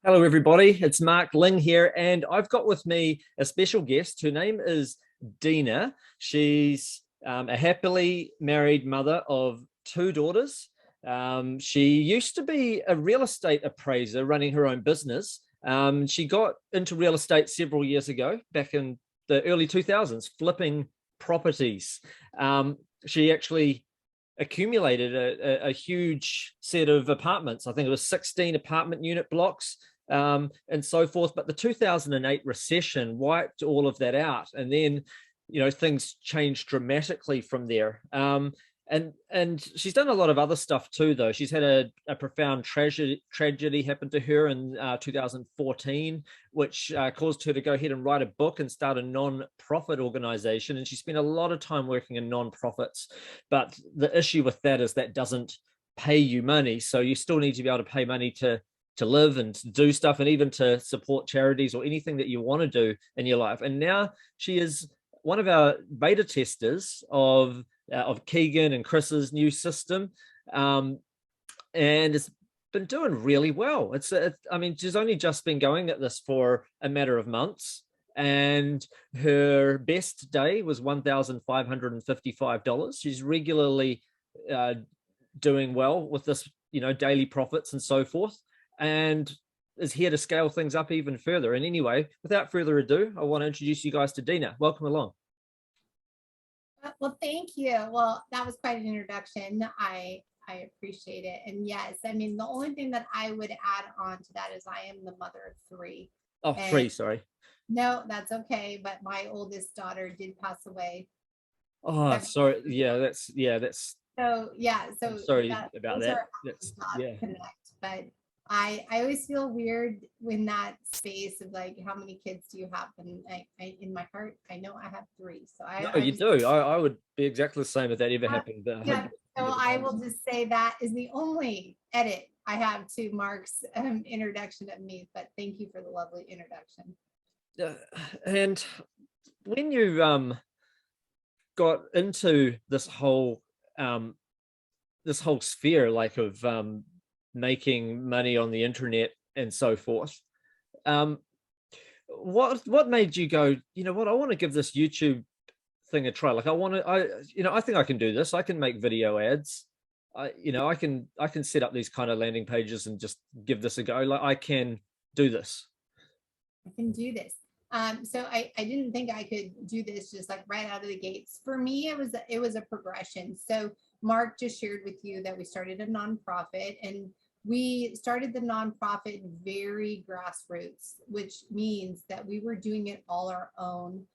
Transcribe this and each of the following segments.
Hello, everybody. It's Mark Ling here, and I've got with me a special guest. Her name is Dina. She's a happily married mother of two daughters. She used to be a real estate appraiser running her own business. She got into real estate several years ago, back in the early 2000s, flipping properties. She actually accumulated a huge set of apartments. I think it was 16 apartment unit blocks, and so forth. But the 2008 recession wiped all of that out. And then, things changed dramatically from there. And she's done a lot of other stuff too, though. She's had a profound tragedy happen to her in 2014, which caused her to go ahead and write a book and start a non-profit organization. And she spent a lot of time working in non-profits. But the issue with that is that doesn't pay you money. So you still need to be able to pay money to live and to do stuff, and even to support charities or anything that you want to do in your life. And now she is one of our beta testers of Keegan and Chris's new system, and it's been doing really well. I mean, she's only just been going at this for a matter of months, and her best day was $1,555. She's regularly doing well with this, daily profits and so forth, and is here to scale things up even further. And anyway, without further ado, I want to introduce you guys to Dina. Welcome along. Well, thank you. Well, that was quite an introduction. I appreciate it. And yes, I mean, the only thing that I would add on to that is I am the mother of three. Oh, and three, sorry. No, that's okay. But my oldest daughter did pass away. Oh, sorry. That's so yeah. So I'm sorry about that. That's connect. But I always feel weird when that space of like, how many kids do you have? And I in my heart, I know I have three. So you do. I would be exactly the same if that ever happened. Yeah. So I will just say that is the only edit I have to Mark's introduction of me. But thank you for the lovely introduction. And when you got into this whole sphere, like, of making money on the internet and so forth, what made you go, you know what, I want to give this YouTube thing a try? Like, I think I can do this. I can make video ads. I can set up these kind of landing pages and just give this a go. Like, I can do this. I can do this. So I didn't think I could do this just like right out of the gates. For me, it was a progression. So Mark just shared with you that we started a nonprofit, and we started the nonprofit very grassroots, which means that we were doing it all our own.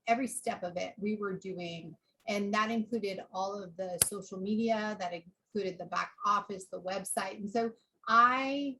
Every step of it we were doing, and that included all of the social media, that included the back office, the website. And so I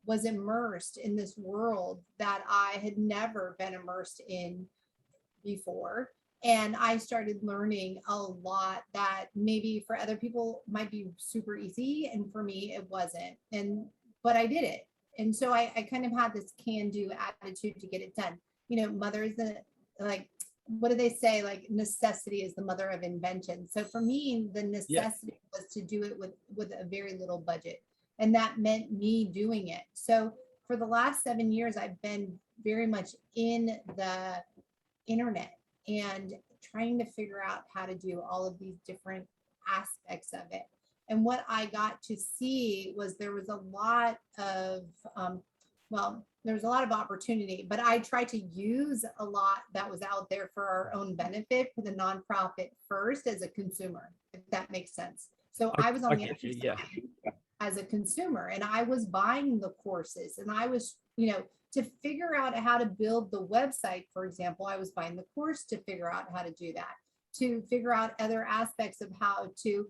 was immersed in this world that I had never been immersed in before. And I started learning a lot that maybe for other people might be super easy, and for me it wasn't. But I did it. And so I kind of had this can-do attitude to get it done. Mothers, like, what do they say? Like, necessity is the mother of invention. So for me, the necessity was to do it with a very little budget. And that meant me doing it. So for the last 7 years, I've been very much in the internet and trying to figure out how to do all of these different aspects of it. And what I got to see was there was a lot of, there was a lot of opportunity, but I tried to use a lot that was out there for our own benefit, for the nonprofit first, as a consumer, if that makes sense. So I was on the other side as a consumer, and I was buying the courses, and I was, to figure out how to build the website, for example, I was buying the course to figure out how to do that, to figure out other aspects of how to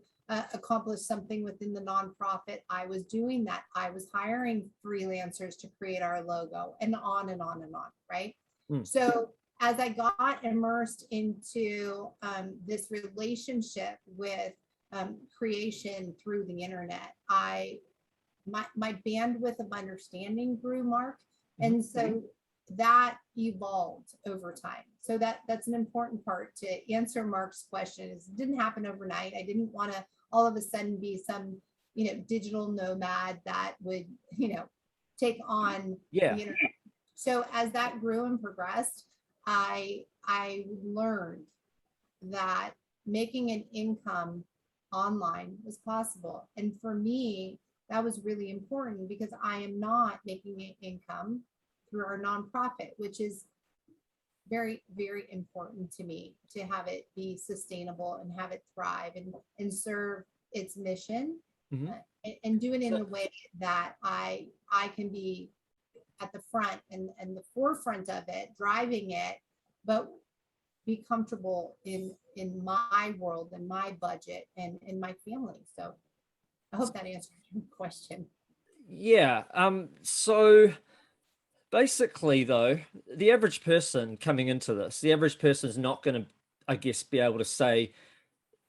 accomplish something within the nonprofit. I was doing that. I was hiring freelancers to create our logo, and on and on and on, right? So as I got immersed into this relationship with creation through the internet, my bandwidth of understanding grew, Mark. And so that evolved over time. So that's an important part to answer Mark's question. Is it didn't happen overnight. I didn't want to all of a sudden be some, digital nomad that would, take on Yeah. the internet. So as that grew and progressed, I learned that making an income online was possible. And for me, that was really important because I am not making an income through our nonprofit, which is very, very important to me to have it be sustainable and have it thrive and serve its mission, and do it in a way that I can be at the front and the forefront of it, driving it, but be comfortable in my world and my budget and in my family. So I hope that answered your question. Yeah. So basically, though, the average person coming into this, the average person is not going to, I guess, be able to say,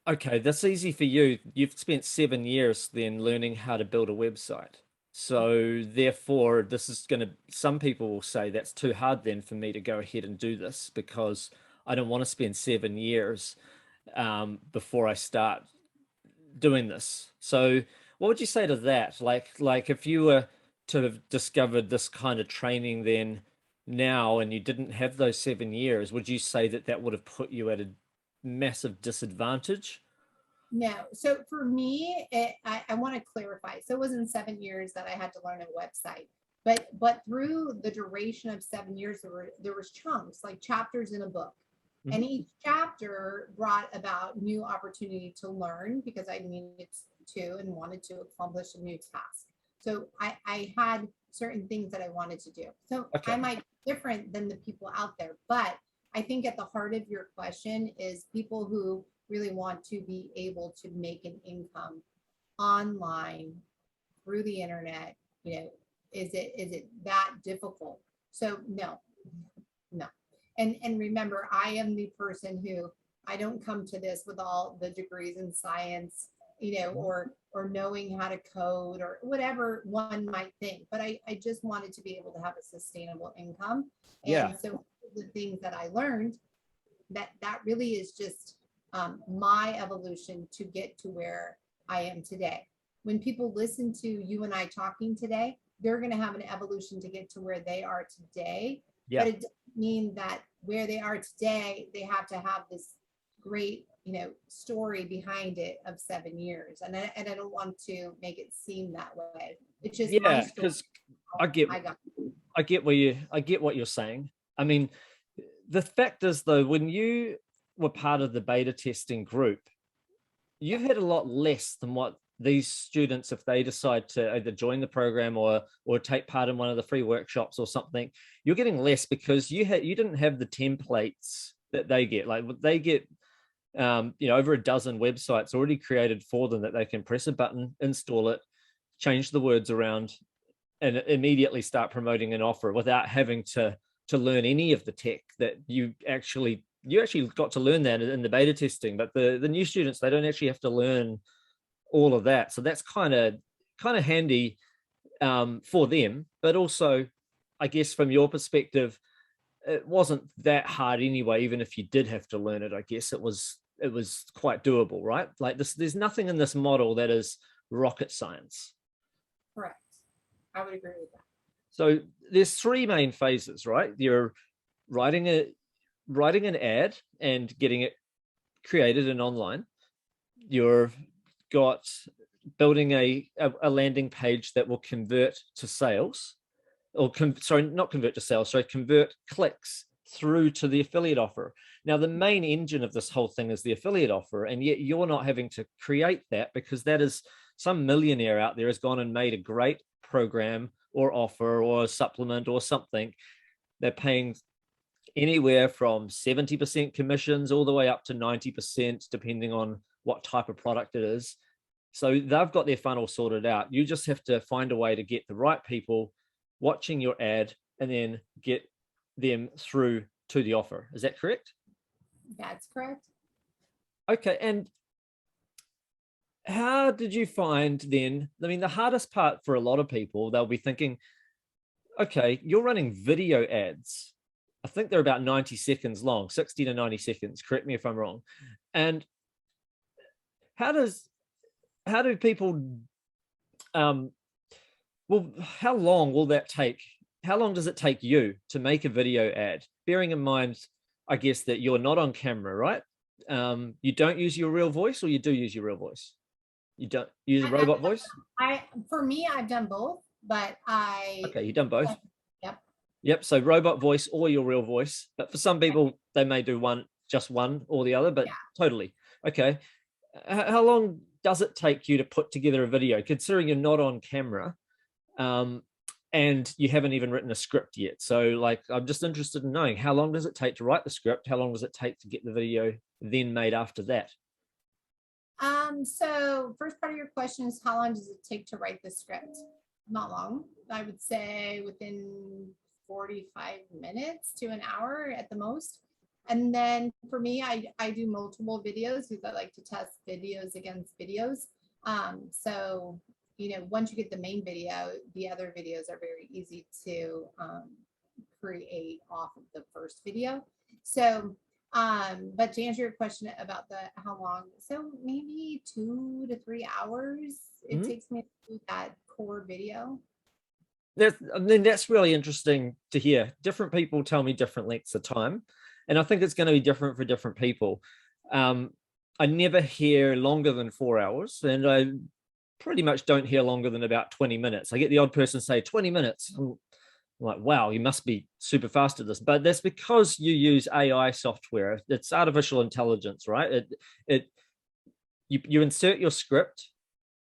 okay, that's easy for you. You've spent 7 years then learning how to build a website. So therefore, this is going to, some people will say that's too hard then for me to go ahead and do this because I don't want to spend 7 years before I start doing this. So what would you say to that? Like if you were to have discovered this kind of training then now and you didn't have those 7 years, would you say that that would have put you at a massive disadvantage? No. So for me, I want to clarify. So it wasn't 7 years that I had to learn a website, but through the duration of 7 years, there was chunks like chapters in a book. And each chapter brought about new opportunity to learn because I needed to and wanted to accomplish a new task. So I had certain things that I wanted to do. So I might be different than the people out there, but I think at the heart of your question is people who really want to be able to make an income online through the internet. Is it that difficult? So no. And remember, I am the person who, I don't come to this with all the degrees in science, or knowing how to code or whatever one might think, but I just wanted to be able to have a sustainable income. And so the things that I learned, that really is just my evolution to get to where I am today. When people listen to you and I talking today, they're going to have an evolution to get to where they are today. But it doesn't mean that where they are today, they have to have this great, story behind it of 7 years. And I don't want to make it seem that way. It's just my story. Because I get what you're saying. I mean, the fact is though, when you were part of the beta testing group, you've had a lot less than what these students, if they decide to either join the program or take part in one of the free workshops or something, you're getting less because you didn't have the templates that they get. Like they get over a dozen websites already created for them that they can press a button, install it, change the words around, and immediately start promoting an offer without having to learn any of the tech that you actually got to learn that in the beta testing. But the new students, they don't actually have to learn all of that. So that's kind of handy for them. But also, I guess from your perspective, it wasn't that hard anyway. Even if you did have to learn it, I guess it was quite doable, right? Like there's nothing in this model that is rocket science. Correct. I would agree with that. So there's three main phases, right? You're writing an ad and getting it created and online. You've got building a landing page that will convert to sales, or not convert to sales, convert clicks through to the affiliate offer. Now, the main engine of this whole thing is the affiliate offer, and yet you're not having to create that because that is some millionaire out there has gone and made a great program or offer or supplement or something. They're paying anywhere from 70% commissions all the way up to 90%, depending on what type of product it is. So they've got their funnel sorted out. You just have to find a way to get the right people watching your ad and then get them through to the offer. Is that correct? That's correct. Okay. And how did you find then? I mean, the hardest part for a lot of people, they'll be thinking, okay, you're running video ads. I think they're about 90 seconds long, 60 to 90 seconds. Correct me if I'm wrong. And how do people Well, how long will that take? How long does it take you to make a video ad? Bearing in mind, I guess, that you're not on camera, right? You don't use your real voice, or you do use your real voice? You don't use a I, robot voice? for me, I've done both, but Okay, you've done both. Yep. Yep. So robot voice or your real voice. But for some people, they may do just one or the other, but Yeah. totally. Okay. How long does it take you to put together a video, considering you're not on camera, and you haven't even written a script yet? So like, I'm just interested in knowing, how long does it take to write the script? How long does it take to get the video then made after that? So first part of your question is, how long does it take to write the script? Not long. I would say within 45 minutes to an hour at the most. And then for me, I do multiple videos because I like to test videos against videos. So, once you get the main video, the other videos are very easy to create off of the first video. So, but to answer your question about how long, so maybe 2 to 3 hours it takes me to do that core video. That's really interesting to hear. Different people tell me different lengths of time, and I think it's going to be different for different people. I never hear longer than 4 hours, and I pretty much don't hear longer than about 20 minutes. I get the odd person say 20 minutes. I'm like, wow, you must be super fast at this. But that's because you use AI software. It's artificial intelligence, right? You insert your script,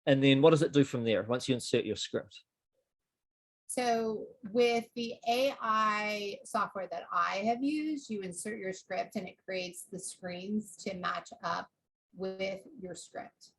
and then what does it do from there once you insert your script? So with the AI software that I have used, you insert your script and it creates the screens to match up with your script.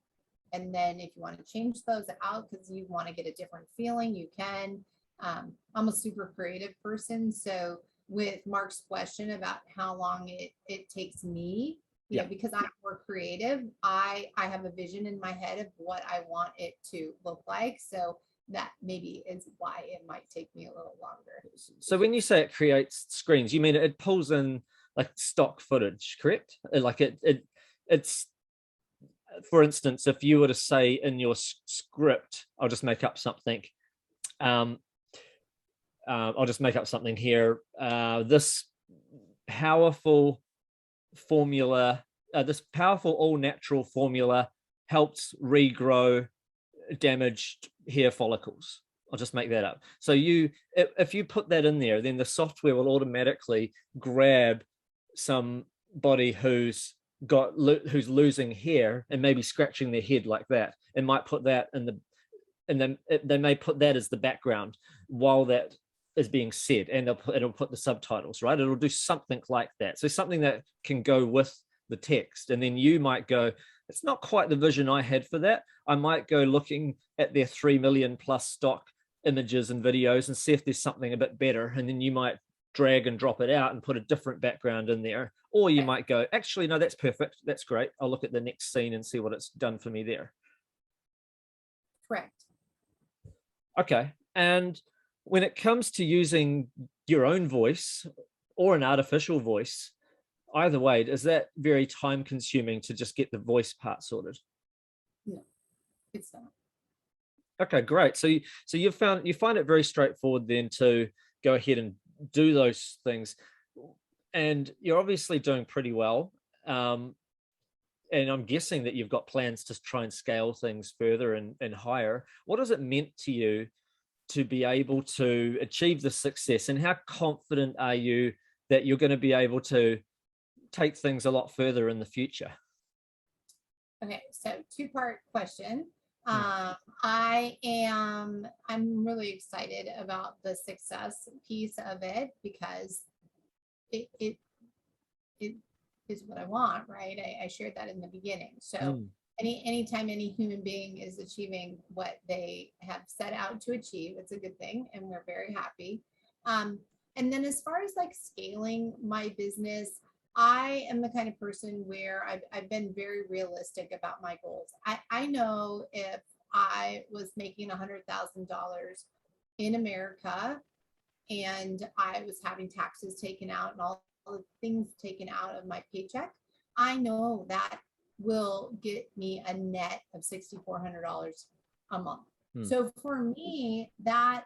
And then if you want to change those out because you want to get a different feeling, you can. I'm a super creative person. So with Mark's question about how long it takes me, because I'm more creative, I have a vision in my head of what I want it to look like. So that maybe is why it might take me a little longer. So when you say it creates screens, you mean it pulls in like stock footage, correct? Like it's, for instance, if you were to say in your script, I'll just make up something. I'll just make up something here. This powerful formula, this powerful all-natural formula helps regrow damaged hair follicles. I'll just make that up. So if you put that in there, then the software will automatically grab somebody who's losing hair and maybe scratching their head like that, and might put that and then they may put that as the background while that is being said, and it'll put the subtitles, right? It'll do something like that. So something that can go with the text, and then you might go, it's not quite the vision I had for that. I might go looking at their 3 million plus stock images and videos and see if there's something a bit better. And then you might drag and drop it out and put a different background in there. Or you might go, actually, no, that's perfect. That's great. I'll look at the next scene and see what it's done for me there. Correct. Okay. And when it comes to using your own voice or an artificial voice, either way, is that very time consuming to just get the voice part sorted? No, it's not. Okay, great. So you find it very straightforward then to go ahead and do those things, and you're obviously doing pretty well. And I'm guessing that you've got plans to try and scale things further and higher. What has it meant to you to be able to achieve the success, and how confident are you that you're going to be able to take things a lot further in the future? Okay, so two-part question. I'm really excited about the success piece of it because it is what I want, right? I shared that in the beginning. So anytime any human being is achieving what they have set out to achieve, it's a good thing, and we're very happy. And then as far as like scaling my business, I am the kind of person where I've been very realistic about my goals. I know if I was making $100,000 in America and I was having taxes taken out and all the things taken out of my paycheck, I know that will get me a net of $6,400 a month. Hmm. So for me, that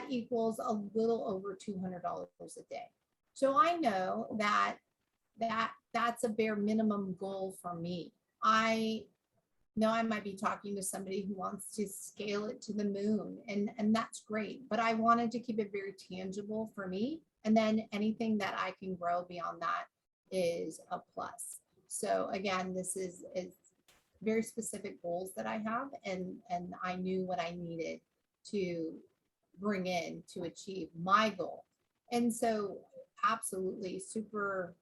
equals a little over $200 a day. So I know that's a bare minimum goal for me. I know I might be talking to somebody who wants to scale it to the moon, and that's great, but I wanted to keep it very tangible for me. And then anything that I can grow beyond that is a plus. So again, this is very specific goals that I have, and I knew what I needed to bring in to achieve my goal. And so absolutely super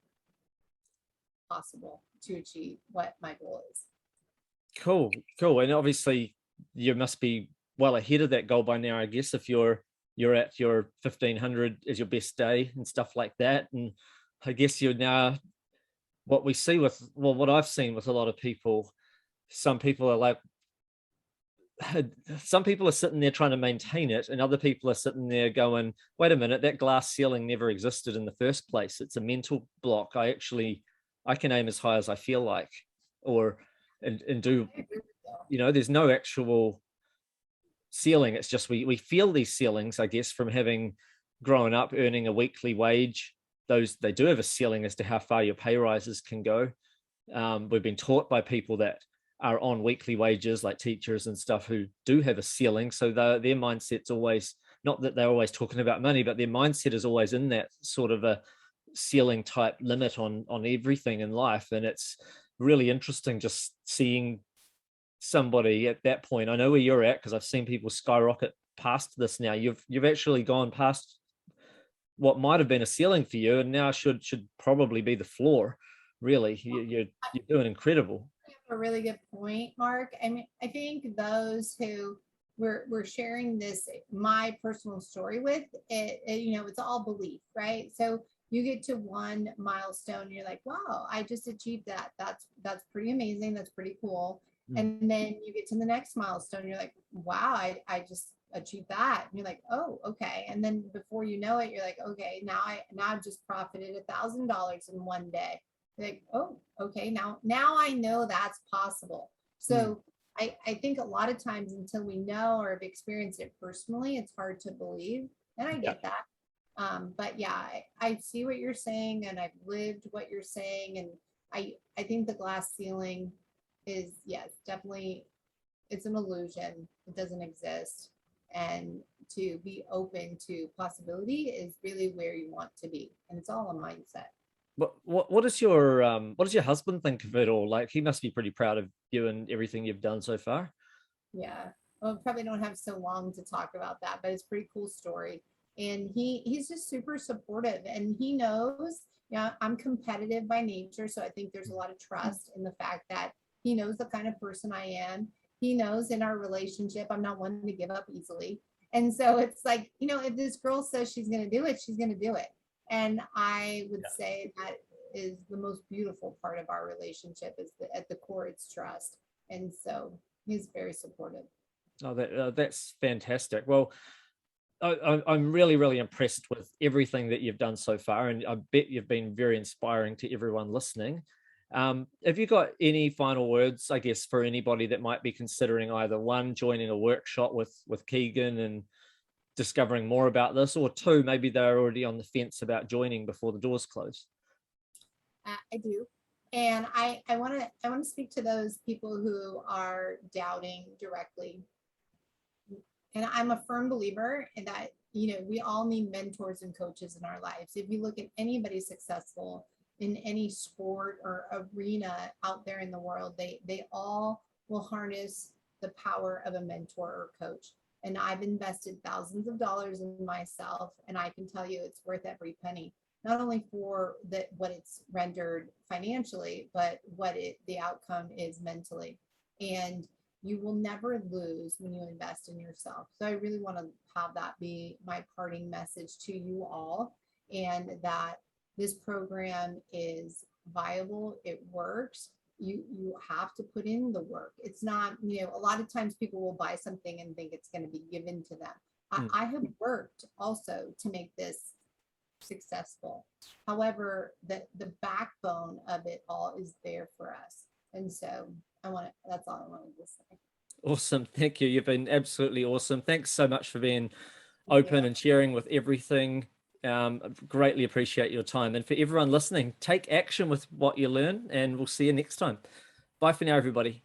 possible to achieve what my goal is. Cool. And obviously you must be well ahead of that goal by now, I guess, if you're at your 1500 is your best day and stuff like that. And I guess you're now, what we see with, well, what I've seen with a lot of people, some people are like, some people are sitting there trying to maintain it, and other people are sitting there going, wait a minute, that glass ceiling never existed in the first place. It's a mental block. I can aim as high as I feel like, or and do, there's no actual ceiling. It's just we feel these ceilings, I guess, from having grown up earning a weekly wage. Those, they do have a ceiling as to how far your pay rises can go. We've been taught by people that are on weekly wages, like teachers and stuff, who do have a ceiling. So their mindset's always, not that they're always talking about money, but their mindset is always in that sort of a ceiling type limit on everything in life. And it's really interesting just seeing somebody at that point. I know where you're at because I've seen people skyrocket past this now. You've actually gone past what might have been a ceiling for you, and now should probably be the floor. Really, you're doing incredible. You have a really good point, Mark. I mean, I think those who we're sharing this, my personal story with it, it's all belief, right? So you get to one milestone, and you're like, wow, I just achieved that. That's pretty amazing. That's pretty cool. And then you get to the next milestone, you're like, wow, I just achieved that. And you're like, oh, okay. And then before you know it, you're like, okay, now I've just profited $1,000 in one day. You're like, oh, okay, now I know that's possible. So I think a lot of times until we know or have experienced it personally, it's hard to believe. And I get that. But yeah, I see what you're saying, and I've lived what you're saying. And I think the glass ceiling is, yes, definitely, it's an illusion. It doesn't exist. And to be open to possibility is really where you want to be. And it's all a mindset. What does your husband think of it all? Like, he must be pretty proud of you and everything you've done so far. Yeah. Well, probably don't have so long to talk about that, but it's a pretty cool story. And he's just super supportive, and he knows, I'm competitive by nature. So I think there's a lot of trust in the fact that he knows the kind of person I am. He knows in our relationship, I'm not one to give up easily. And so it's like, if this girl says she's going to do it, she's going to do it. And I would say that is the most beautiful part of our relationship, is that at the core, it's trust. And so he's very supportive. Oh, that's fantastic. Well, I'm really, really impressed with everything that you've done so far, and I bet you've been very inspiring to everyone listening. Have you got any final words, I guess, for anybody that might be considering either one, joining a workshop with Keegan and discovering more about this, or two, maybe they're already on the fence about joining before the doors close? I do. And I want to speak to those people who are doubting directly. And I'm a firm believer in that, we all need mentors and coaches in our lives. If you look at anybody successful in any sport or arena out there in the world, they all will harness the power of a mentor or coach. And I've invested thousands of dollars in myself, and I can tell you it's worth every penny, not only for what it's rendered financially, but what the outcome is mentally. And you will never lose when you invest in yourself. So I really want to have that be my parting message to you all, and that this program is viable. It works. You have to put in the work. It's not, a lot of times people will buy something and think it's going to be given to them. I have worked also to make this successful. However, the backbone of it all is there for us. And so that's all I wanted to say. Awesome. Thank you. You've been absolutely awesome. Thanks so much for being Thank open you. and sharing with everything. Greatly appreciate your time. And for everyone listening, take action with what you learn, and we'll see you next time. Bye for now, everybody.